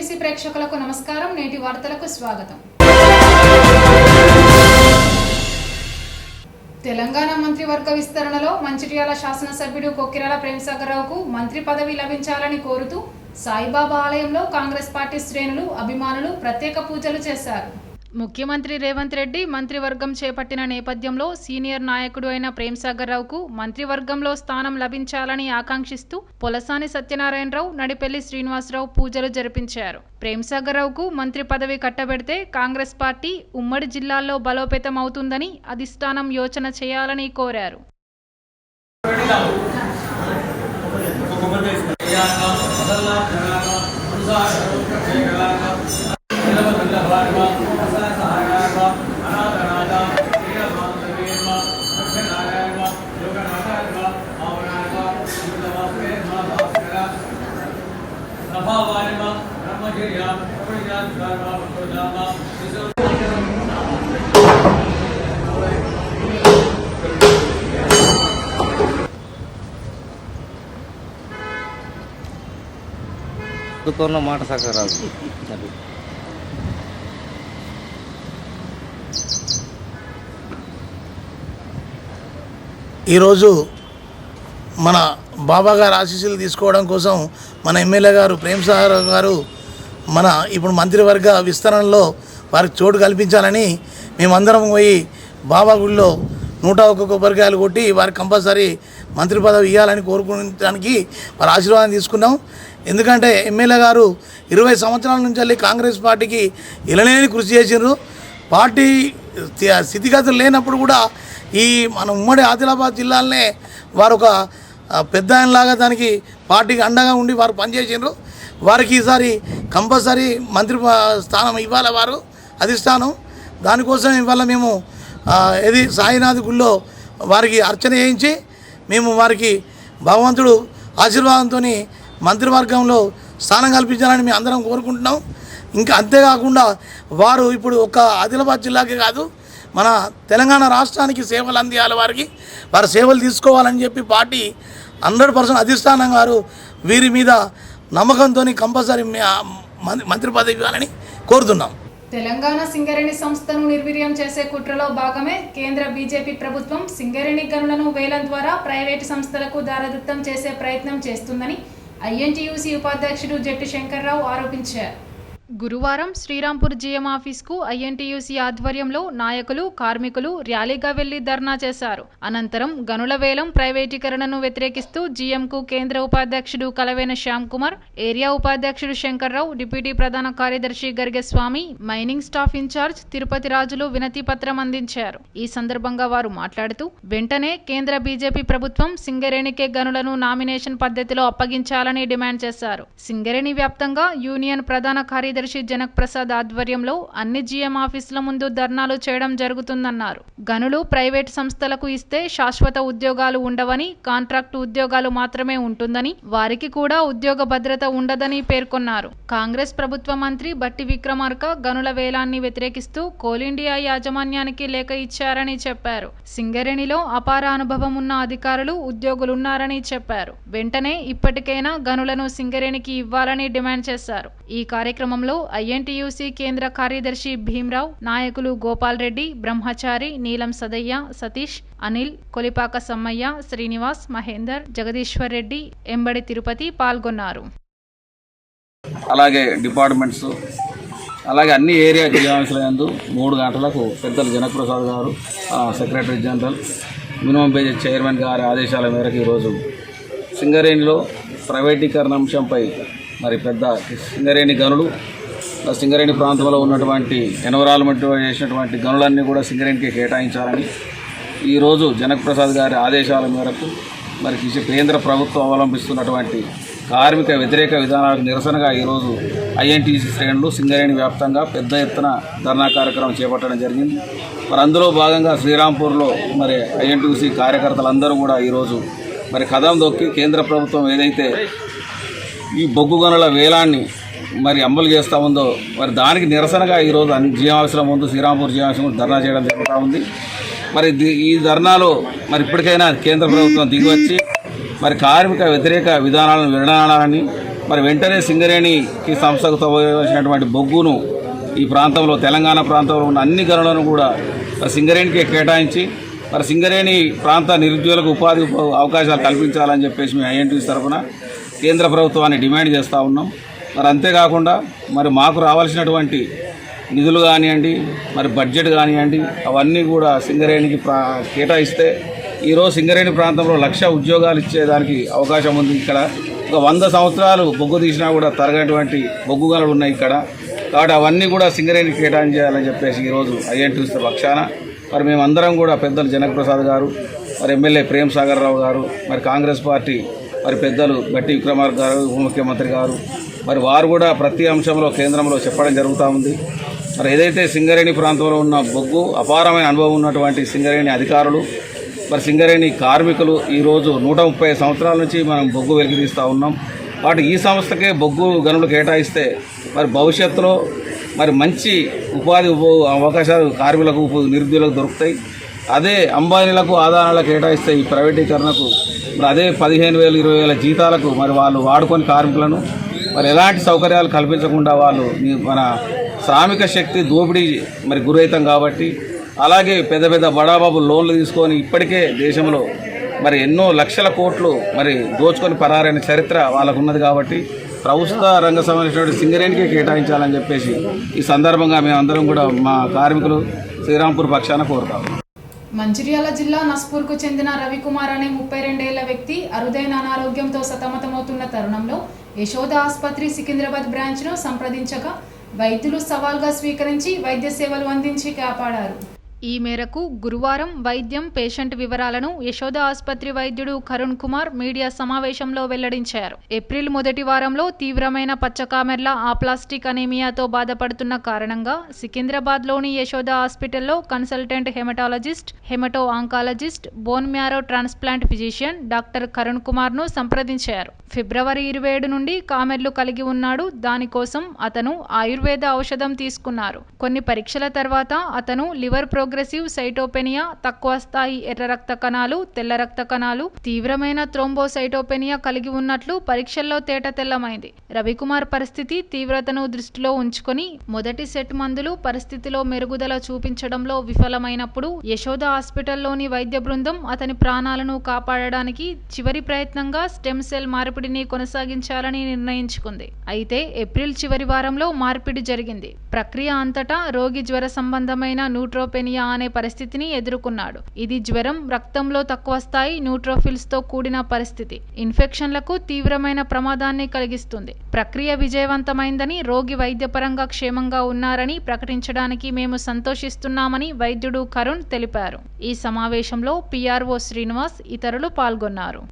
INTUC ప్రేక్షకులకు నమస్కారం. నేటి వార్తలకు స్వాగతం. తెలంగాణ మంత్రివర్గ విస్తరణలో మంచిర్యాల శాసనసభ్యుడు కొక్కిరాల ప్రేమసాగర్రావుకు మంత్రి పదవి లభించాలని కోరుతూ సాయిబాబా ఆలయంలో కాంగ్రెస్ పార్టీ శ్రేణులు, అభిమానులు ప్రత్యేక పూజలు చేశారు. ముఖ్యమంత్రి రేవంత్ రెడ్డి మంత్రివర్గం చేపట్టిన నేపథ్యంలో సీనియర్ నాయకుడు అయిన ప్రేమసాగర్రావుకు మంత్రివర్గంలో స్థానం లభించాలని ఆకాంక్షిస్తూ పొలసాని సత్యనారాయణరావు, నడిపెల్లి శ్రీనివాసరావు పూజలు జరిపించారు. ప్రేమసాగర్రావుకు మంత్రి పదవి కట్టబెడితే కాంగ్రెస్ పార్టీ ఉమ్మడి జిల్లాల్లో బలోపేతం అవుతుందని అధిష్టానం యోచన చేయాలని కోరారు. మాట సకరాదు. ఈరోజు మన బాబా గారు ఆశీస్సులు తీసుకోవడం కోసం మన ఎమ్మెల్యే గారు ప్రేమసాగర్ గారు మన ఇప్పుడు మంత్రివర్గ విస్తరణలో వారికి చోటు కల్పించాలని మేమందరం పోయి బాబా గుడిలో 101 కొబ్బరికాయలు కొట్టి వారికి కంపల్సరీ మంత్రి పదవి ఇవ్వాలని కోరుకోవడానికి వారి ఆశీర్వాదం తీసుకున్నాం. ఎందుకంటే ఎమ్మెల్యే గారు 20 సంవత్సరాల నుంచి వెళ్ళి కాంగ్రెస్ పార్టీకి ఎలలేని కృషి చేసినారు. పార్టీ స్థితిగతులు లేనప్పుడు కూడా ఈ మన ఉమ్మడి ఆదిలాబాద్ జిల్లాలనే వారు ఒక పెద్ద ఆయనలాగా దానికి పార్టీకి అండగా ఉండి వారు పనిచేసినారు. వారికి ఈసారి కంపల్సరీ మంత్రి స్థానం ఇవ్వాలి వారు అధిష్టానం. దానికోసం ఇవాళ మేము సాయినాథ్ గుళ్ళో వారికి అర్చన చేయించి మేము వారికి భగవంతుడు ఆశీర్వాదంతో మంత్రివర్గంలో స్థానం కల్పించాలని మేము అందరం కోరుకుంటున్నాం. ఇంకా అంతేకాకుండా వారు ఇప్పుడు ఒక ఆదిలాబాద్ జిల్లాకే కాదు మన తెలంగాణ రాష్ట్రానికి సేవలు అందియాలి, వారి సేవలు తీసుకోవాలని చెప్పి పార్టీ 100% అధిష్టానం గారు వీరి మీద నమ్మకంతో కంపల్సరీ మంత్రి పదవి ఇవ్వాలని కోరుతున్నాం. తెలంగాణ సింగరేణి సంస్థను నిర్వీర్యం చేసే కుట్రలో భాగమే కేంద్ర బీజేపీ ప్రభుత్వం సింగరేణి గనులను వేలం ద్వారా ప్రైవేటు సంస్థలకు దారదత్తం చేసే ప్రయత్నం చేస్తుందని ఐఎన్టీయూసీ ఉపాధ్యక్షుడు జట్టి శంకర్రావు ఆరోపించారు. గురువారం శ్రీరాంపూర్ జీఎం ఆఫీస్కు ఐఎన్టీయూసీ ఆధ్వర్యంలో నాయకులు, కార్మికులు ర్యాలీగా వెళ్లి ధర్నా చేశారు. అనంతరం గనుల వేలం ప్రైవేటీకరణను వ్యతిరేకిస్తూ జీఎంకు కేంద్ర ఉపాధ్యక్షుడు కలవేన శ్యామ్ కుమార్, ఏరియా ఉపాధ్యక్షుడు శంకర్రావు, డిప్యూటీ ప్రధాన కార్యదర్శి గర్గస్వామి, మైనింగ్ స్టాఫ్ ఇన్ఛార్జ్ తిరుపతి రాజులు వినతి పత్రం అందించారు. ఈ సందర్భంగా వారు మాట్లాడుతూ వెంటనే కేంద్ర బీజేపీ ప్రభుత్వం సింగరేణికే గనులను నామినేషన్ పద్ధతిలో అప్పగించాలని డిమాండ్ చేశారు. సింగరేణి వ్యాప్తంగా యూనియన్ ప్రధాన కార్యదర్శి జనక్ ప్రసాద్ ఆధ్వర్యంలో అన్ని జీఎం ఆఫీసుల ముందు ధర్నాలు చేయడం జరుగుతుందన్నారు. గనులు ప్రైవేట్ సంస్థలకు ఇస్తే శాశ్వత ఉద్యోగాలు ఉండవని, కాంట్రాక్టు ఉద్యోగాలు మాత్రమే ఉంటుందని, వారికి కూడా ఉద్యోగ భద్రత ఉండదని పేర్కొన్నారు. కాంగ్రెస్ ప్రభుత్వ మంత్రి బట్టి విక్రమార్క గనుల వేలాన్ని వ్యతిరేకిస్తూ కోల్ ఇండియా యాజమాన్యానికి లేఖ ఇచ్చారని చెప్పారు. సింగరేణిలో అపార అనుభవం ఉన్న అధికారులు, ఉద్యోగులున్నారని చెప్పారు. వెంటనే ఇప్పటికైనా గనులను సింగరేణికి ఇవ్వాలని డిమాండ్ చేశారు. ఈ కార్యక్రమంలో ఐఎన్టీయూసీ కేంద్ర కార్యదర్శి భీమ్రావు, నాయకులు గోపాల్ రెడ్డి, బ్రహ్మచారి, నీలం సదయ్య, సతీష్, అనిల్, కొలిపాక సమ్మయ్య, శ్రీనివాస్, మహేందర్, జగదీశ్వర్ రెడ్డి, ఎంబడి తిరుపతి పాల్గొన్నారు. అలాగే డిపార్ట్మెంట్స్, అలాగే అన్ని ఏరియా జిల్లాల యందు 3 గంటలకు పెద్దలు జనక్ ప్రసాద్ గారు, secretary general, minimum wages chairman గారి ఆదేశాల మేరకు ఈరోజు సింగరేణిలో ప్రైవేటీకరణ అంశంపై మరి పెద్ద సింగరేణి గనులు, సింగరేణి ప్రాంతంలో ఉన్నటువంటి ఎన్విరాన్మెంట్ చేసినటువంటి గనులన్నీ కూడా సింగరేణికి కేటాయించాలని ఈరోజు జనక్ ప్రసాద్ గారి ఆదేశాల మేరకు మరి కేంద్ర ప్రభుత్వం అవలంబిస్తున్నటువంటి కార్మిక వ్యతిరేక విధానాలకు నిరసనగా ఈరోజు ఐఎన్టీయూసీ శ్రేణులు సింగరేణి వ్యాప్తంగా పెద్ద ఎత్తున ధర్నా కార్యక్రమం చేపట్టడం జరిగింది. మరి అందులో భాగంగా శ్రీరాంపూర్లో మరి ఐఎన్టీయూసీ కార్యకర్తలందరూ కూడా ఈరోజు మరి కదం దొక్కి కేంద్ర ప్రభుత్వం ఏదైతే ఈ బొగ్గు గనుల వేలాన్ని మరి అమలు చేస్తూ ఉందో మరి దానికి నిరసనగా ఈరోజు అన్ని జీఎం ఆఫీసుల ముందు శ్రీరాంపూర్ జీఎం ఆఫీస్ ముందు ధర్నా చేయడం జరుగుతూ ఉంది. మరి ఈ ధర్నాలో మరి ఇప్పటికైనా కేంద్ర ప్రభుత్వం దిగివచ్చి మరి కార్మిక వ్యతిరేక విధానాలను విడనాడాలని మరి వెంటనే సింగరేణికి సంస్థకు తవ్వవలసినటువంటి బొగ్గును ఈ ప్రాంతంలో తెలంగాణ ప్రాంతంలో ఉన్న అన్ని గనులను కూడా సింగరేణికి కేటాయించి మరి సింగరేణి ప్రాంత నిరుద్యోగులకు ఉపాధి అవకాశాలు కల్పించాలని చెప్పేసి మేము ఐఎన్టీయూసీ తరఫున కేంద్ర ప్రభుత్వాన్ని డిమాండ్ చేస్తూ ఉన్నాం. మరి అంతేకాకుండా మరి మాకు రావాల్సినటువంటి నిధులు కానివ్వండి, మరి బడ్జెట్ కానివ్వండి, అవన్నీ కూడా సింగరేణికి కేటాయిస్తే ఈరోజు సింగరేణి ప్రాంతంలో 1,00,000 ఉద్యోగాలు ఇచ్చేదానికి అవకాశం ఉంది. ఇక్కడ ఒక 100 సంవత్సరాలు బొగ్గు తీసినా కూడా తరగనటువంటి బొగ్గు గనులు ఉన్నాయి ఇక్కడ. కాబట్టి అవన్నీ కూడా సింగరేణికి కేటాయించాలని చెప్పేసి ఈరోజు ఐఎన్టీయూసీ పక్షాన మరి మేమందరం కూడా పెద్దలు జనకప్రసాద్ గారు, మరి ఎమ్మెల్యే ప్రేమ్ సాగర్ రావు గారు, మరి కాంగ్రెస్ పార్టీ మరి పెద్దలు గట్టి విక్రమార్క గారు, ఉప ముఖ్యమంత్రి గారు, మరి వారు కూడా ప్రతి అంశంలో కేంద్రంలో చెప్పడం జరుగుతూ ఉంది. మరి ఏదైతే సింగరేణి ప్రాంతంలో ఉన్న బొగ్గు అపారమైన అనుభవం ఉన్నటువంటి సింగరేణి అధికారులు, మరి సింగరేణి కార్మికులు ఈరోజు 130 సంవత్సరాల నుంచి మనం బొగ్గు వెలికి తీస్తూ ఉన్నాం. వాటి ఈ సంస్థకే బొగ్గు గనులు కేటాయిస్తే మరి భవిష్యత్తులో మరి మంచి ఉపాధి అవకాశాలు కార్మికులకు నిరుద్యోగులకు దొరుకుతాయి. అదే అంబానీలకు ఆదాయాలకు కేటాయిస్తే ఈ ప్రైవేటీకరణకు మరి అదే 15,000 20,000 జీతాలకు మరి వాళ్ళు వాడుకొని కార్మికులను మరి ఎలాంటి సౌకర్యాలు కల్పించకుండా వాళ్ళు మన శ్రామిక శక్తి దోపిడీ మరి గురవుతాం. కాబట్టి అలాగే పెద్ద పెద్ద బడాబాబు లోన్లు తీసుకొని ఇప్పటికే దేశంలో మరి ఎన్నో లక్షల కోట్లు మరి దోచుకొని పరారైన చరిత్ర వాళ్ళకు ఉన్నది. కాబట్టి ప్రభుత్వ రంగ సంబంధించినటువంటి సింగరేణికే కేటాయించాలని చెప్పేసి ఈ సందర్భంగా మేమందరం కూడా మా కార్మికులు శ్రీరాంపూర్ పక్షాన కోరుతాము. మంచిర్యాల జిల్లా నస్పూర్కు చెందిన రవికుమార్ అనే 32 ఏళ్ల వ్యక్తి అరుదైన అనారోగ్యంతో సతమతమవుతున్న తరుణంలో యశోద ఆసుపత్రి సికింద్రాబాద్ బ్రాంచ్ను సంప్రదించగా వైద్యులు సవాల్గా స్వీకరించి వైద్య సేవలు అందించి కాపాడారు. ఈ మేరకు గురువారం వైద్యం పేషెంట్ వివరాలను యశోద ఆసుపత్రి వైద్యుడు కరుణ్ కుమార్ మీడియా సమావేశంలో వెల్లడించారు. ఏప్రిల్ మొదటి వారంలో తీవ్రమైన పచ్చకామెర్ల ఆప్లాస్టిక్ అనీమియాతో బాధపడుతున్న కారణంగా సికింద్రాబాద్లోని యశోద హాస్పిటల్లో consultant haematologist, haemato oncologist, bone marrow transplant physician doctor Karun కుమార్ను సంప్రదించారు. ఫిబ్రవరి 27 నుండి కామెర్లు కలిగి ఉన్నాడు. దానికోసం అతను ఆయుర్వేద ఔషధం తీసుకున్నారు. కొన్ని పరీక్షల తర్వాత అతను లివర్ ప్రోగ్రెసివ్ సైటోపెనియా, తక్కువ స్థాయి ఎర్ర రక్త కణాలు, తెల్ల రక్త కణాలు, తీవ్రమైన థ్రోంబోసైటోపెనియా కలిగి ఉన్నట్లు పరీక్షల్లో తేటతెల్లమైంది. రవికుమార్ పరిస్థితి తీవ్రతను దృష్టిలో ఉంచుకొని మొదటి సెట్ మందులు పరిస్థితిలో మెరుగుదల చూపించడంలో విఫలమైనప్పుడు యశోద హాస్పిటల్లోని వైద్య బృందం అతని ప్రాణాలను కాపాడడానికి చివరి ప్రయత్నంగా స్టెమ్ సెల్ మార్పిడిని కొనసాగించాలని నిర్ణయించుకుంది. అయితే ఏప్రిల్ చివరి వారంలో మార్పిడి జరిగింది. ప్రక్రియ అంతటా రోగి జ్వర సంబంధమైన న్యూట్రోపెనియా అనే పరిస్థితిని ఎదుర్కొన్నాడు. ఇది జ్వరం, రక్తంలో తక్కువ స్థాయి న్యూట్రోఫిల్స్ తో కూడిన పరిస్థితి. ఇన్ఫెక్షన్లకు తీవ్రమైన ప్రమాదాన్ని కలిగిస్తుంది. ప్రక్రియ విజయవంతమైందని, రోగి వైద్యపరంగా క్షేమంగా ఉన్నారని ప్రకటించడానికి మేము సంతోషిస్తున్నామని వైద్యుడు కరుణ్ తెలిపారు. ఈ సమావేశంలో పిఆర్ఓ శ్రీనివాస్ ఇతరులు పాల్గొన్నారు.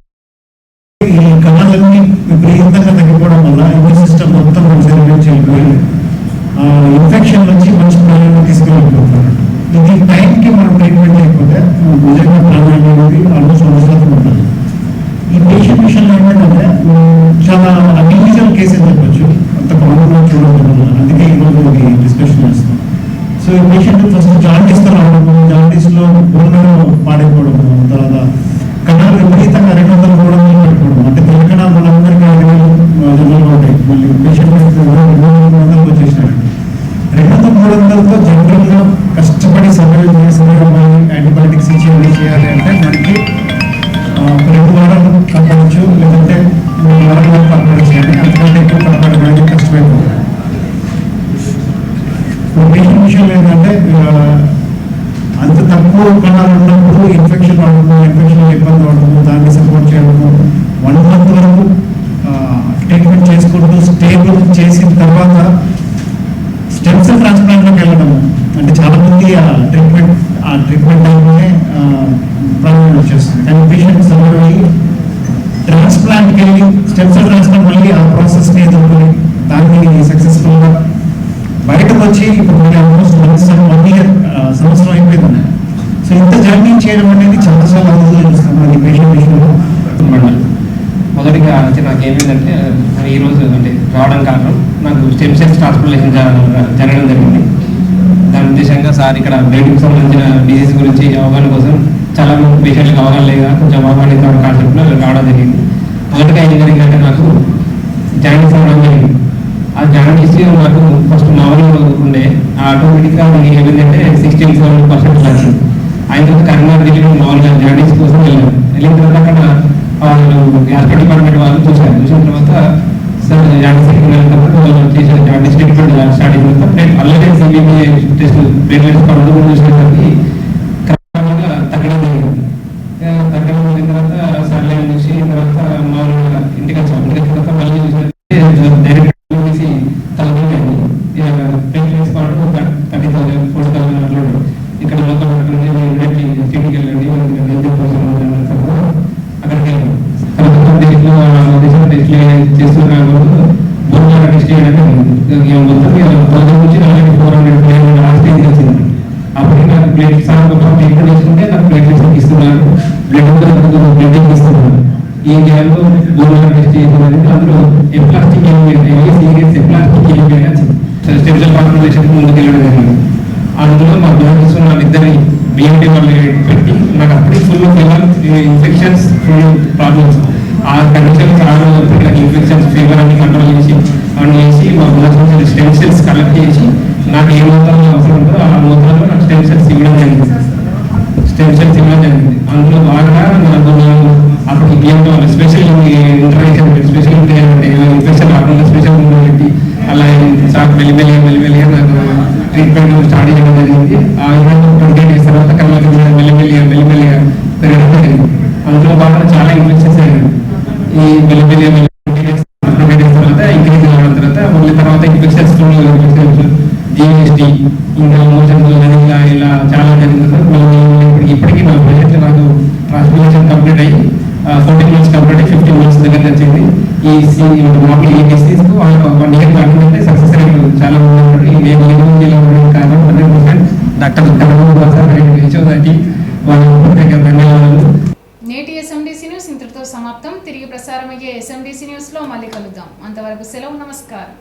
ఈ కణాలన్నీ విపరీతంగా తగ్గిపోవడం వల్ల ఇమ్యూన్ సిస్టమ్ మొత్తం సెలబ్రేట్ చేయబోయి ఇన్ఫెక్షన్ నుంచి మంచి ప్రాణాలను తీసుకెళ్ళిపోతారు. ఇది టైంకి మనం ట్రీట్మెంట్ అయిపోతే నిజంగా ప్రాణాలు అనేది ఆల్మోస్ట్ 100% ఉంటుంది. ఈ పేషెంట్ విషయంలో ఏంటంటే చాలా అన్యూజువల్ కేసు అని చెప్పచ్చు, అంత కామన్గా చూడడం వల్ల. అందుకే ఈరోజు అది డిస్కషన్ చేస్తాం. సో ఈ పేషెంట్ ఫస్ట్ జాండీస్తో రావడము, జాండీస్లో బోన్లో పాడైపోవడము, తర్వాత కణాలు విపరీతంగా 200 300 పెట్టుకోవడం, అంటే తెలంగాణ మనందరికీ 5,000 జనాలు ఉంటాయి. మళ్ళీ పేషెంట్ 200 వచ్చేసినాడు. 200-300తో జనరల్గా కష్టపడి సర్వైవ్ యాంటీబయాటిక్స్ ఇచ్చి చేయాలి అంటే మనకి 2 వారాలు కాపాడచ్చు, లేదంటే 3 వారాలు కాపాడచ్చు. కానీ అంతకంటే ఎక్కువ కాపాడడానికి కష్టమైపోతుంది. ఇప్పుడు పేషెంట్ విషయం ఏంటంటే అంత తక్కువ కణాలు ఉన్నప్పుడు ఇన్ఫెక్షన్ వాడము, ఇన్ఫెక్షన్ ఇబ్బంది వాడము, దాన్ని సపోర్ట్ చేయడము, 1 month వరకు ట్రీట్మెంట్ చేసుకుంటూ స్టేబుల్ చేసిన తర్వాత స్టెమ్ సెల్ ట్రాన్స్ప్లాంట్లోకి వెళ్ళడము. అంటే చాలా మంది ఆ ట్రీట్మెంట్ టైంలోనే ప్రాబ్లం వచ్చేస్తుంది. కానీ పేషెంట్ సర్వైవ్ అయ్యి ట్రాన్స్ప్లాంట్కి వెళ్ళి స్టెమ్ సెల్ ట్రాన్స్ప్లాంట్ మళ్ళీ ఆ ప్రాసెస్ని ఎదుర్కొని దాన్ని సక్సెస్ఫుల్గా బయటకు వచ్చి ఇప్పుడు ఆల్మోస్ట్ 1 year సంవత్సరం అయిపోయింది. సో ఇంత జర్నీ చేయడం అనేది చాలా చాలా అద్భుతంగా చూస్తాం అది పేషెంట్ విషయంలో. మొదటిగా నాకు ఏమైందంటే ఈరోజు అంటే రావడం కారణం నాకు స్టెమ్ సెల్స్ ట్రాన్స్ప్లాంటేషన్ జరగడం జరిగింది. దాని ఉద్దేశంగా సార్ ఇక్కడ బ్లడ్కి సంబంధించిన డిసీజ్ గురించి అవగాహన కోసం చాలా పేషెంట్లకు అవగాహన లేక కొంచెం అవగాహన కాన్సెప్ట్లో రావడం జరిగింది. మొదటిగా ఏం జరిగిందంటే నాకు జాయింట్ అవ్వడం జరిగింది. ఆ జాయింట్ నాకు ఫస్ట్ మామూలుగా ఉండే ఆటోమేటిక్గా ఏమైందంటే 67% వచ్చింది. ఆయన తర్వాత కరీంనగర్ ఢిల్లీ మామూలుగా జాయింట్ కోసం వెళ్ళిన తర్వాత అక్కడ వాళ్ళు హాస్పిటల్ డిపార్ట్మెంట్ వాళ్ళు చూసిన తర్వాత సార్ జాయింట్ చేసిన జాయింట్ ట్రీట్మెంట్ స్టార్ట్ అయిన తర్వాత ఆల్రెడీ సిబిబి టెస్ట్ ప్లేట్లెట్స్ పడుతుంది చూసేసరికి క్రమంగా తగ్గడం జరిగింది. తగ్గడం జరిగిన తర్వాత సర్లే చూసి తర్వాత మామూలుగా ఇంటికి వచ్చాము. ఇంటికి తర్వాత మళ్ళీ డైరెక్ట్ తీసి తగ్గిపోయింది. ప్లేట్లెట్స్ పాటు 30,000 40,000 అట్లా ఇక్కడ లోకల్ సిటీకి వెళ్ళండి అక్కడికి వెళ్ళాం. తర్వాత దేశంలో టెస్ట్లు చేస్తున్నారు. బోర్డు టెస్ట్ చేయడానికి మొత్తం నుంచి 400 లాస్ట్ ఏజ్ వచ్చింది. అప్పుడు నాకు ప్లేట్స్ ట్రీట్మెంట్ చేసుకుంటే నాకు ప్లేట్లెట్స్ ఇస్తున్నారు, బ్లడ్ ఇస్తున్నారు. ఈ గ్యాప్లో బోర్డు టెస్ట్ చేస్తున్నది. అందులో aplastic serious aplastic stem cell transplantation ముందుకు వెళ్ళడం జరిగింది. అందులో మా డాక్టర్స్ వాళ్ళిద్దరిని బిఎండి వాళ్ళు పెట్టి నాకు అప్పటికి full fever, infections, full problems. ఆ కండిషన్ చాలా ఇన్ఫెక్షన్స్, ఫీవర్ అన్ని కంట్రోల్ చేసి అవన్నీ చేసి మా డాక్టర్స్ స్టెమ్ సెల్స్ కలెక్ట్ చేసి నాకు ఏ మూత్రాలు అవసరం ఉందో ఆ మూత్రాల్లో నాకు స్టెమ్ సెల్స్ ఇవ్వడం జరిగింది. అందులో బాగా నాకు అప్పటికి బిఎండి వాళ్ళు స్పెషల్ ఇంటర్వేషన్ స్పెషల్ ఇన్ఫెక్షన్ రాకుండా స్పెషల్ పెట్టి అలా మెల్లిమెల్లిగా నాకు ట్రీట్మెంట్ స్టార్ట్ చేయడం జరిగింది. ఆ విధంగా 20 days తర్వాత కళ్ళకి మెల్లిమెల్లిగా పెరగడం జరిగింది. అందులో బాగా చాలా ఇన్ఫెక్షన్స్ అయ్యాయి. ఈ మెల్లిమెల్లిగా 20 days తర్వాత ఇంక్రీజ్ అవ్వడం తర్వాత ఇన్ఫెక్షన్స్ జిఎస్టీ ఇంకా మోషన్స్ ఇలా చాలా జరిగింది. ఇప్పటికీ నా బడ్జెట్లో నాకు ట్రాన్స్ప్లాంటేషన్ కంప్లీట్ అయ్యి 14 months కంప్లీట్ అయ్యి 15 months దగ్గర వచ్చింది. ఈ డిసీజ్కు 1 year కాకుండా సక్సెస్ రేట్ చాలా ఉంది. నేను కారణం 100% డాక్టర్ ధన్యవాదాలు. నేటి ఎస్ఎండిసి న్యూస్ ఇంతటితో సమాప్తం. తిరిగి ప్రసారమయ్యే ఎస్ఎండిసి న్యూస్లో మళ్ళీ కలుద్దాం. అంతవరకు సెలవు. నమస్కారం.